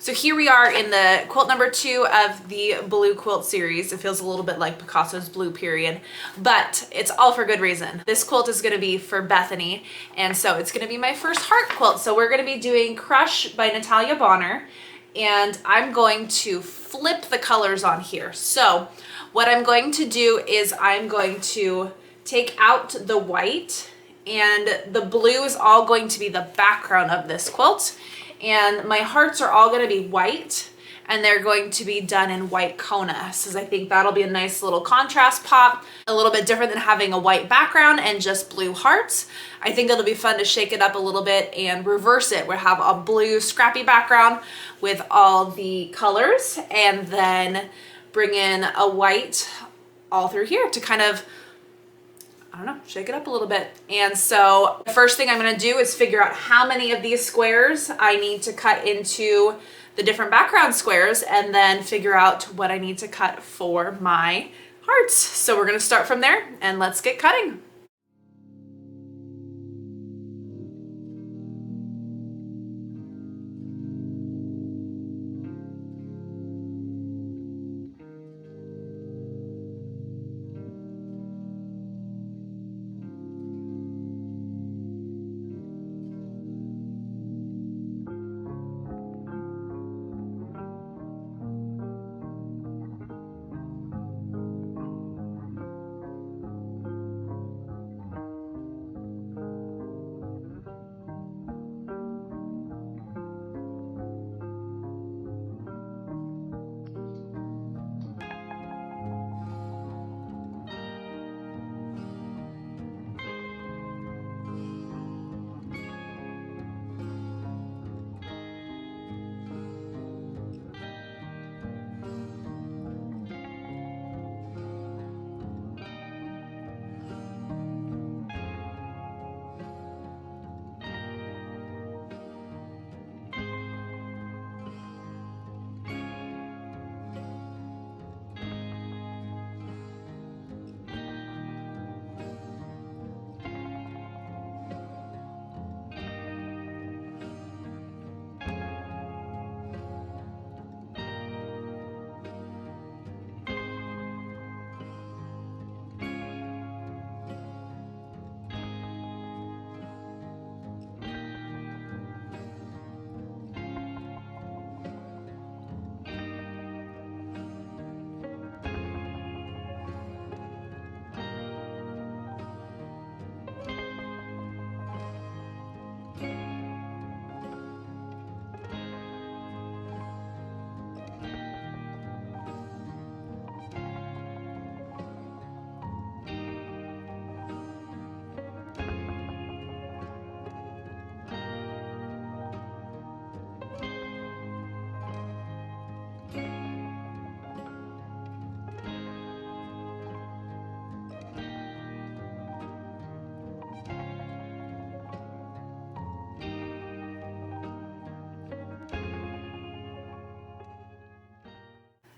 So here we are in the quilt number 2 of the blue quilt series. It feels a little bit like Picasso's blue period, but it's all for good reason. This quilt is gonna be for Bethany, and so it's gonna be my first heart quilt. So we're gonna be doing Crush by Natalia Bonner, and I'm going to flip the colors on here. So what I'm going to do is I'm going to take out the white, and the blue is all going to be the background of this quilt. And my hearts are all gonna be white, and they're going to be done in white Kona. So I think that'll be a nice little contrast pop, a little bit different than having a white background and just blue hearts. I think it'll be fun to shake it up a little bit and reverse it. We'll have a blue scrappy background with all the colors, and then bring in a white all through here to kind of, I don't know, shake it up a little bit. And so the first thing I'm gonna do is figure out how many of these squares I need to cut into the different background squares, and then figure out what I need to cut for my hearts. So we're gonna start from there, and let's get cutting.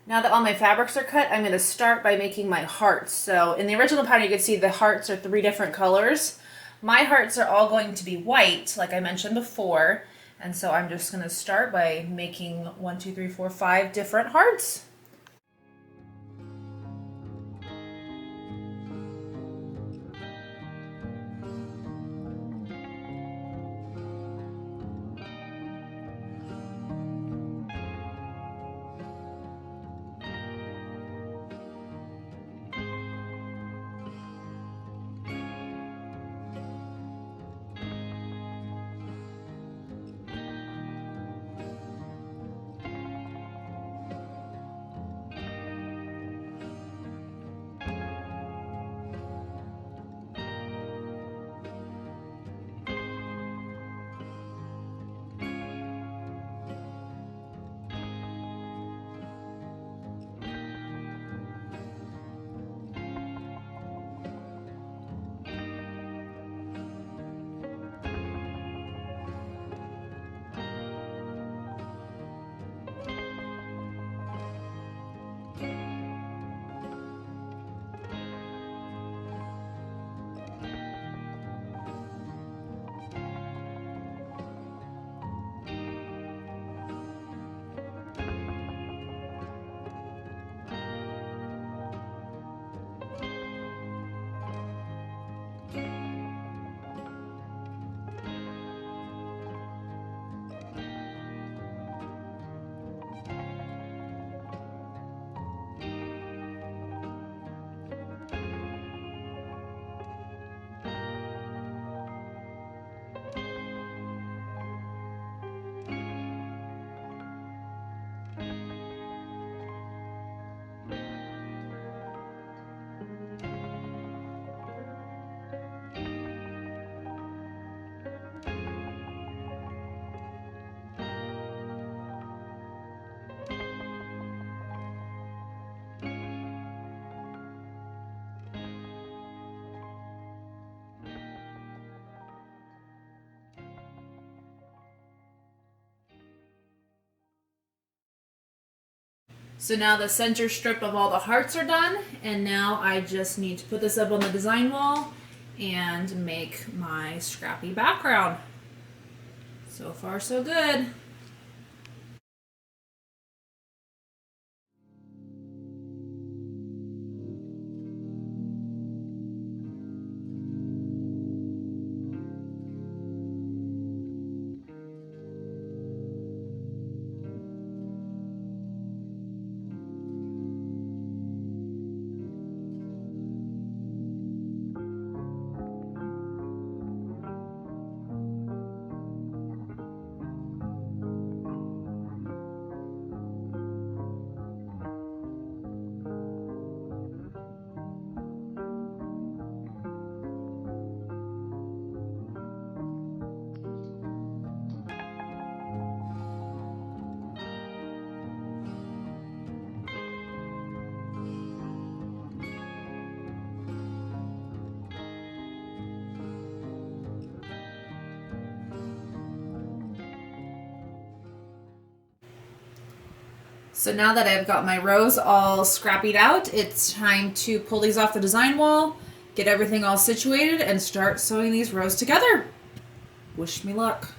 Now that all my fabrics are cut, I'm gonna start by making my hearts. So in the original pattern, you can see the hearts are 3 different colors. My hearts are all going to be white, like I mentioned before. And so I'm just gonna start by making 1, 2, 3, 4, 5 different hearts. So now the center strip of all the hearts are done, and now I just need to put this up on the design wall and make my scrappy background. So far, so good. So now that I've got my rows all scrappied out, it's time to pull these off the design wall, get everything all situated, and start sewing these rows together. Wish me luck.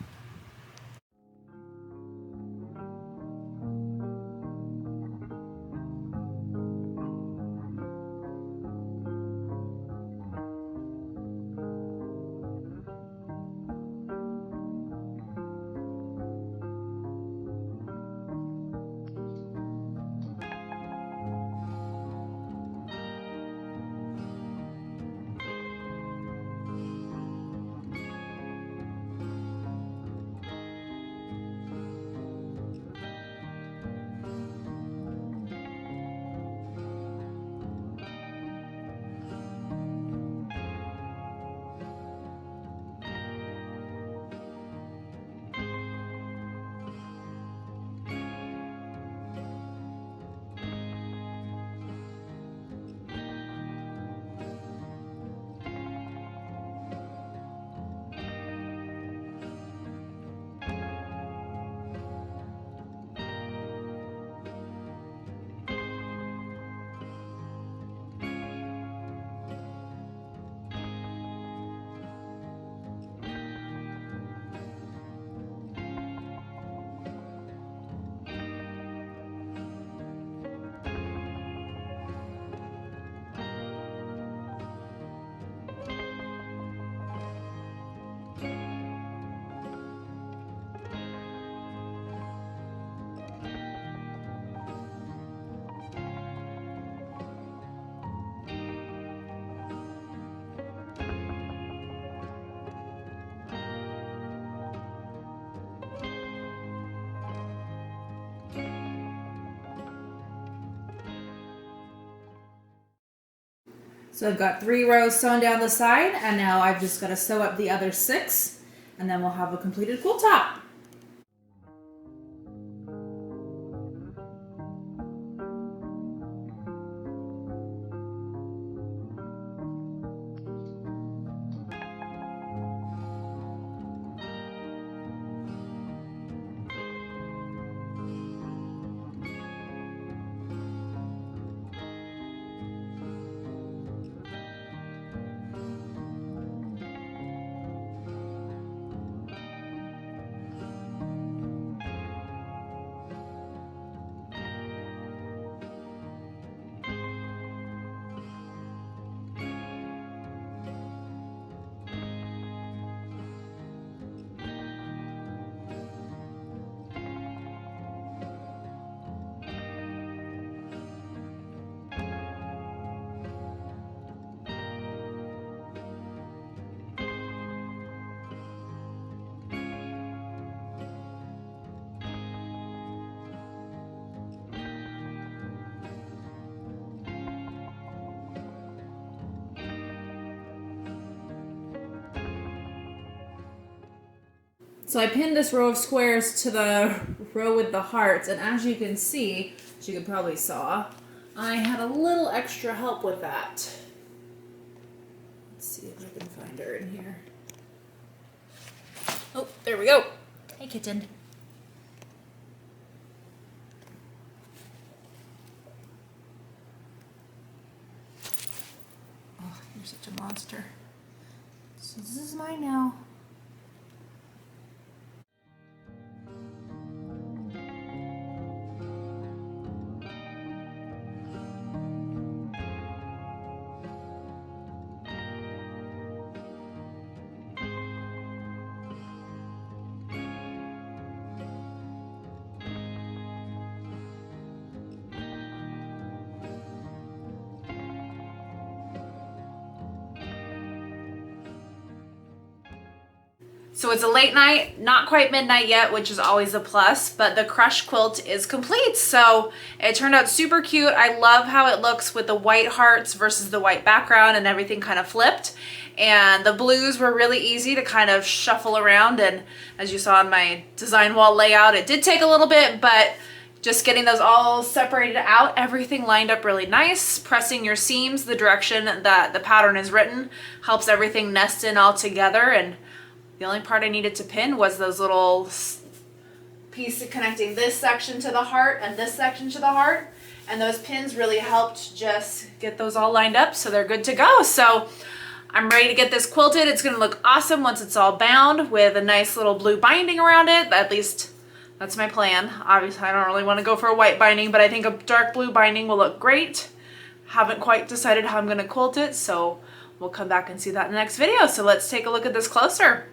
So I've got 3 rows sewn down the side, and now I've just got to sew up the other 6, and then we'll have a completed quilt top. So I pinned this row of squares to the row with the hearts, and as you can see, as you could probably saw, I had a little extra help with that. Let's see if I can find her in here. Oh, there we go. Hey, kitten. such a monster. So this is mine now. So it's a late night, not quite midnight yet, which is always a plus, but the crush quilt is complete. So it turned out super cute. I love how it looks with the white hearts versus the white background and everything kind of flipped. And the blues were really easy to kind of shuffle around. And as you saw on my design wall layout, it did take a little bit, but just getting those all separated out, everything lined up really nice. Pressing your seams the direction that the pattern is written helps everything nest in all together. And the only part I needed to pin was those little pieces connecting this section to the heart and this section to the heart. And those pins really helped just get those all lined up so they're good to go. So I'm ready to get this quilted. It's gonna look awesome once it's all bound with a nice little blue binding around it. At least that's my plan. Obviously, I don't really want to go for a white binding, but I think a dark blue binding will look great. Haven't quite decided how I'm gonna quilt it, so we'll come back and see that in the next video. So let's take a look at this closer.